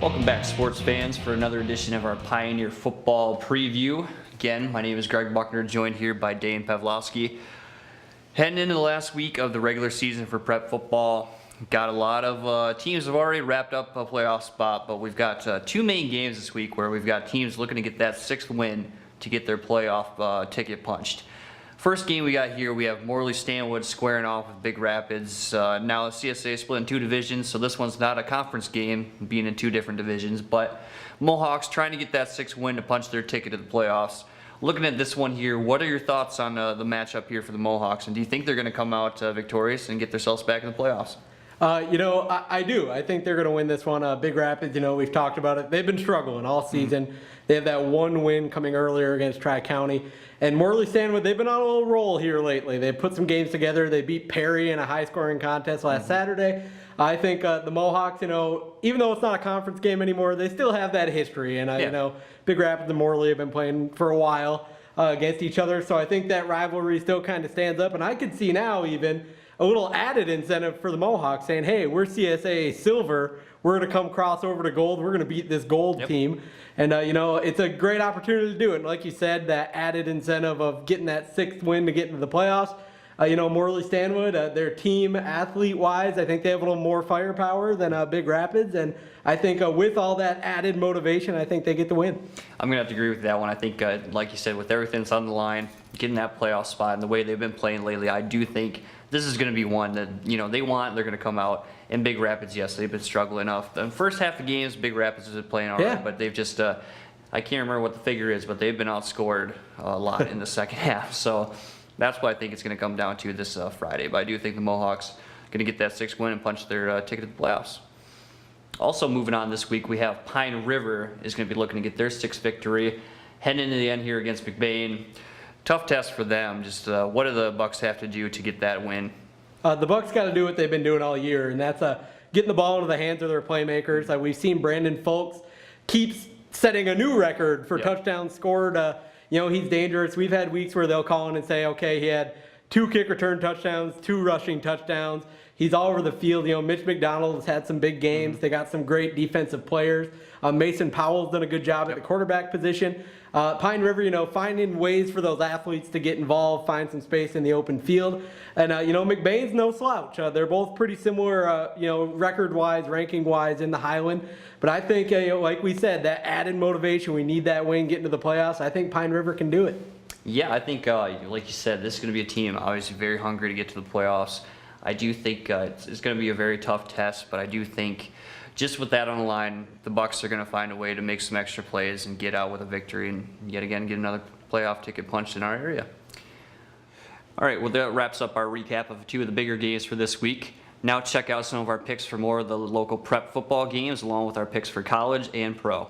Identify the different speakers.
Speaker 1: Welcome back, sports fans, for another edition of our Pioneer Football Preview. Again, my name is Greg Buckner, joined here by Dane Pavlovsky. Heading into the last week of the regular season for prep football, got a lot of teams have already wrapped up a playoff spot, but we've got two main games this week where we've got teams looking to get that sixth win to get their playoff ticket punched. First game we got here, we have Morley Stanwood squaring off with Big Rapids. Now the CSA is split in two divisions, so this one's not a conference game, being in two different divisions, but Mohawks trying to get that sixth win to punch their ticket to the playoffs. Looking at this one here, what are your thoughts on the matchup here for the Mohawks, and do you think they're going to come out victorious and get themselves back in the playoffs?
Speaker 2: I do. I think they're going to win this one. Big Rapids, we've talked about it. They've been struggling all season. They have that one win coming earlier against Tri-County. And Morley Stanwood, they've been on a little roll here lately. They put some games together. They beat Perry in a high-scoring contest last Saturday. I think the Mohawks, even though it's not a conference game anymore, they still have that history. And, Big Rapids and Morley have been playing for a while against each other. So I think that rivalry still kind of stands up. And I could see now even a little added incentive for the Mohawks saying, hey, we're CSA silver. We're going to come cross over to gold. We're going to beat this gold team. And, it's a great opportunity to do it. And like you said, that added incentive of getting that sixth win to get into the playoffs. Morley Stanwood, their team athlete-wise, I think they have a little more firepower than Big Rapids. And I think with all that added motivation, I think they get the win.
Speaker 1: I'm going to have to agree with that one. I think, like you said, with everything that's on the line, getting that playoff spot and the way they've been playing lately, I do think this is going to be one that, they want. They're going to come out. And Big Rapids, yes, they've been struggling enough. The first half of games, Big Rapids has been playing all right, but they've just, I can't remember what the figure is, but they've been outscored a lot in the second half. So that's what I think it's going to come down to this Friday. But I do think the Mohawks are going to get that sixth win and punch their ticket to the playoffs. Also moving on this week, we have Pine River is going to be looking to get their sixth victory. Heading into the end here against McBain. Tough test for them. Just what do the Bucks have to do to get that win?
Speaker 2: The Bucks got to do what they've been doing all year, and that's getting the ball into the hands of their playmakers. We've seen Brandon Folks keeps setting a new record for touchdowns scored. He's dangerous. We've had weeks where they'll call in and say, okay, he had 2 kick return touchdowns, 2 rushing touchdowns. He's all over the field. Mitch McDonald has had some big games. They got some great defensive players. Mason Powell's done a good job at the quarterback position. Pine River, finding ways for those athletes to get involved, find some space in the open field. And, McBain's no slouch. They're both pretty similar, record-wise, ranking-wise in the Highland. But I think, like we said, that added motivation, we need that win getting to the playoffs. I think Pine River can do it.
Speaker 1: Yeah, I think, like you said, this is going to be a team obviously very hungry to get to the playoffs. I do think it's going to be a very tough test, but I do think just with that on the line, the Bucks are going to find a way to make some extra plays and get out with a victory and yet again get another playoff ticket punched in our area. All right, well, that wraps up our recap of 2 of the bigger games for this week. Now check out some of our picks for more of the local prep football games along with our picks for college and pro.